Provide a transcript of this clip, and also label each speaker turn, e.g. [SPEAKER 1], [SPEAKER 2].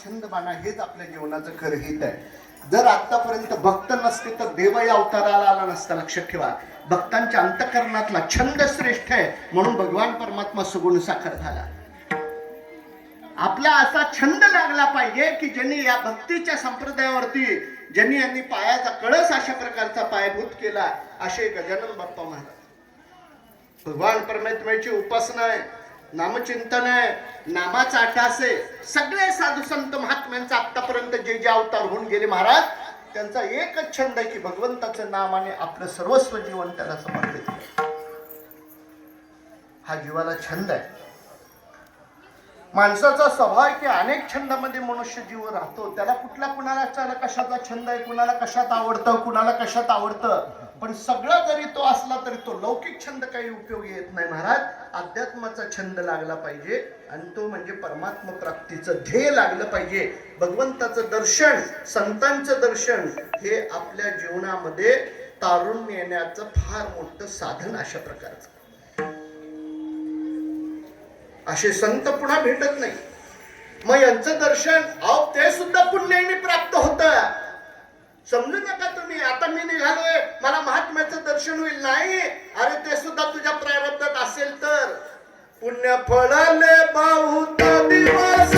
[SPEAKER 1] छंदबाणा हेच आपल्या जीवनाचं खरं हित आहे. जर आतापर्यंत भक्त नसते तर देव या अवताराला आला नसता. लक्षात ठेवा, भक्तांच्या अंतःकरणातला छंद श्रेष्ठ आहे म्हणून भगवान परमात्मा सगुण साकार झाला. आपला असा छंद लागला पाहिजे की ज्यांनी या भक्तीच्या संप्रदायावरती ज्यांनी यांनी पायाचा कळस अशा प्रकारचा पायभूत केला, असे गजानन बाप्पा महाराज. भगवान परमात्म्याची उपासना आहे, नामचिंतन आहे, नामाचा अट्टास आहे. सगळे साधू संत महात्म्यांचा आतापर्यंत जे जे अवतार होऊन गेले महाराज, त्यांचा एकच छंद आहे की भगवंताचं नाम आणि आपलं सर्वस्व जीवन त्याला समर्पित केलं. हा जीवाला छंद आहे. माणसाचा स्वभाव आहे की अनेक छंदामध्ये मनुष्य जीव राहतो. त्याला कुणाला कशाचा छंद आहे, कुणाला कशात आवडतं, कुणाला कशात आवडतं. पण सगळं जरी तो असला तरी तो लौकिक छंद काही उपयोगी येत नाही महाराज. अध्यात्माचा छंद लागला पाहिजे आणि तो म्हणजे परमात्मा प्राप्तीचं ध्येय लागलं पाहिजे. भगवंताचं दर्शन, संतांचं दर्शन हे आपल्या जीवनामध्ये तारुण्य येण्याचं फार मोठं साधन अशा प्रकारचं. असे संत पुन्हा भेटत नाही. मग यांचं दर्शन ते सुद्धा पुण्याने प्राप्त होतं. समजू नका तुम्ही आता मी निघालोय मला महात्म्याचं दर्शन होईल, नाही. अरे ते सुद्धा तुझ्या प्रारब्धात असेल तर. पुण्य फळले बहुत दिवस